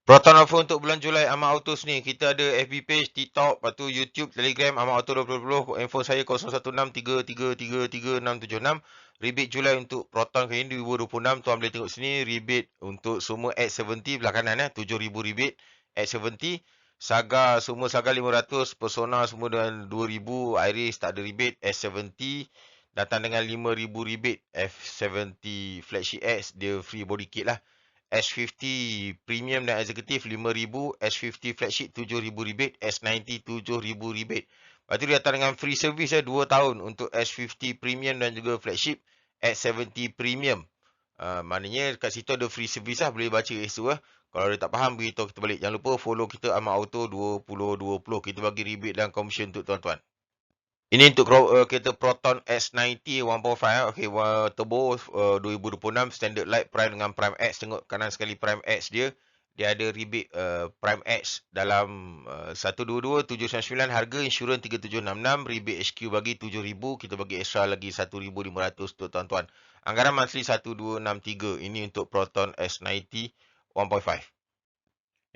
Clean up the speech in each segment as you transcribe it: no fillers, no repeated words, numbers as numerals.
Proton offer untuk bulan Julai Amat Autos ni. Kita ada FB page, TikTok, lepas tu YouTube, Telegram, Amat Auto 2020. Info saya 0163333676. Rebate Julai untuk Proton kali ni 2026. Tuan boleh tengok sini. Rebate untuk semua X70 belah kanan. 7,000 rebate X70. Saga, semua Saga 500. Persona semua dengan 2,000. Iris tak ada rebate. S70 datang dengan 5,000 rebate. F70 Flagship X dia free body kit lah. S50 Premium dan Executive 5,000, S50 Flagship 7,000 rebate, S90 7,000 rebate. Lepas tu dia datang dengan free service 2 tahun untuk S50 Premium dan juga Flagship, S70 Premium. Maknanya kat situ ada free service lah, boleh baca esok lah. Kalau dia tak faham, beritahu kita balik. Jangan lupa follow kita Amat Auto 2020. Kita bagi rebate dan commission untuk tuan-tuan. Ini untuk kereta Proton S90 1.5. Okay, turbo 2026 standard light prime dengan prime X. Tengok kanan sekali prime X dia. Dia ada rebate prime X dalam 122,799 harga insurans 3766, rebate HQ bagi 7,000, kita bagi extra lagi 1,500 untuk tuan-tuan. Anggaran monthly 1,263. Ini untuk Proton S90 1.5.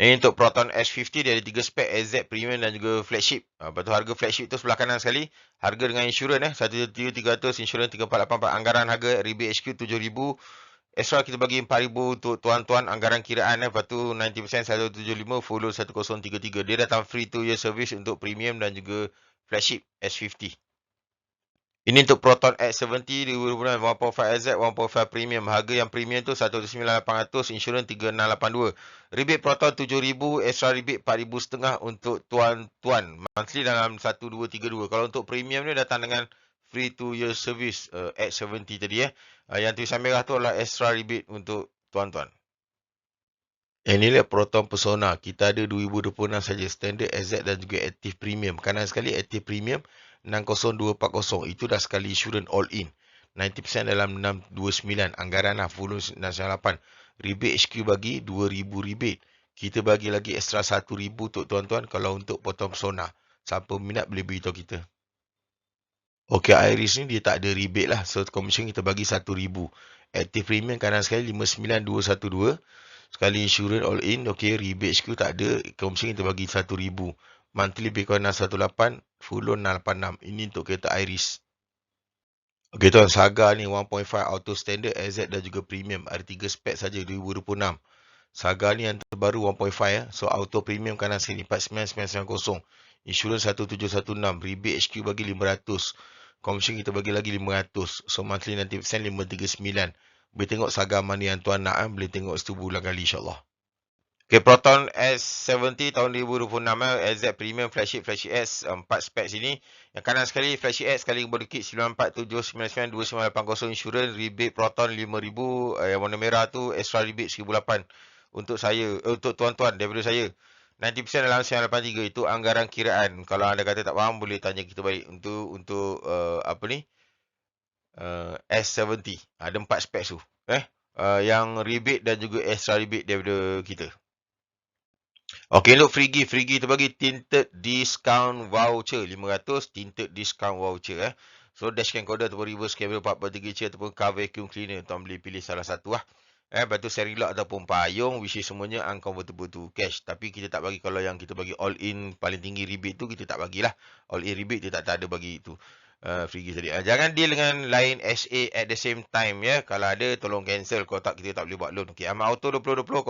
Ini untuk Proton S50, dia ada 3 spek, SZ Premium dan juga Flagship. Lepas tu harga Flagship tu sebelah kanan sekali. Harga dengan insurans 1,300, insurans 3,484. Anggaran harga rebate HQ 7,000. Extra kita bagi 4,000 untuk tuan-tuan. Anggaran kiraan lepas tu 90% 175, follow 1033. Dia datang free 2 year service untuk Premium dan juga Flagship S50. Ini untuk Proton X70 2026 1.5 SZ 1.5 Premium. Harga yang Premium tu 109,800, insurans 3,682. Rebate Proton 7,000, extra rebate 4,500 untuk tuan-tuan. Monthly dalam 1,232. Kalau untuk Premium ni datang dengan free 2 year service X70 tadi . Yang tulisan merah tu adalah extra rebate untuk tuan-tuan. Inilah Proton Persona. Kita ada 2026 saja, standard SZ dan juga Active Premium. Kanan sekali Active Premium 60240. Itu dah sekali insurans all in. 90% dalam 629. Anggaran lah full 998. Rebate HQ bagi 2,000 rebate. Kita bagi lagi extra 1,000 untuk tuan-tuan kalau untuk Proton Persona. Siapa minat boleh beritahu kita. Okey, Iris ni dia tak ada rebate lah. So commission kita bagi 1,000. Active Premium kanan sekali 59,212. Sekali insurans all in. Okey, rebate HQ tak ada. Commission kita bagi 1,000. Monthly lebih kurang 618, full loan 686. Ini untuk kereta Iris. Okey tuan, Saga ni 1.5 auto standard, SZ dan juga premium. Ada 3 spek saja 2026. Saga ni yang terbaru 1.5 . So auto premium kanan sini 49990. Insurans 1716, rebate HQ bagi 500. Commission kita bagi lagi 500. So monthly 90% 539. Boleh tengok Saga mana yang tuan nak boleh tengok situ berulang kali insya-Allah. Okay, Proton S70 tahun 2026 SZ Premium Flagship S 4 spek sini. Yang kanan sekali Flagship X sekali body kit 9479992980, insurans rebate Proton 5,000, yang warna merah tu extra rebate 1,008 untuk saya, untuk tuan-tuan daripada saya. 90% dalam 983. Itu anggaran kiraan. Kalau anda kata tak faham boleh tanya kita balik. Untuk apa ni? S70. Ada 4 spek tu. Yang rebate dan juga extra rebate daripada kita. Okey, untuk free gift tu bagi tinted discount voucher 500, tinted discount voucher . So dashcam encoder ataupun reverse camera 4.3 ataupun car vacuum cleaner, tuan boleh pilih salah satu lah. Lepas tu seri lock ataupun payung, which is semuanya unconvertible to cash. Tapi kita tak bagi, kalau yang kita bagi all in paling tinggi rebate tu kita tak bagilah. All in rebate dia tak ada bagi itu. Free gift tadi. Jangan deal dengan lain SA at the same time ya. Kalau ada tolong cancel, kalau tak kita tak boleh buat loan. Okey, Amat Auto 2020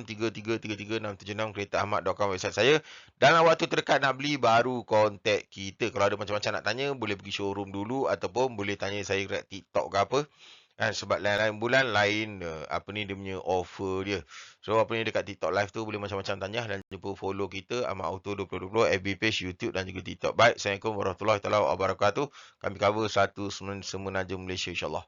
01633333676, kereta ahmad.com website saya. Dalam waktu terdekat nak beli baru kontak kita. Kalau ada macam-macam nak tanya boleh pergi showroom dulu ataupun boleh tanya saya kat TikTok ke apa. Sebab lain-lain bulan lain apa ni dia punya offer dia. So apa ni dekat TikTok live tu boleh macam-macam tanya dan jumpa follow kita Amat Auto 2020 FB page, YouTube dan juga TikTok. Baik, Assalamualaikum warahmatullahi wabarakatuh. Kami cover satu Semenanjung Malaysia insya-Allah.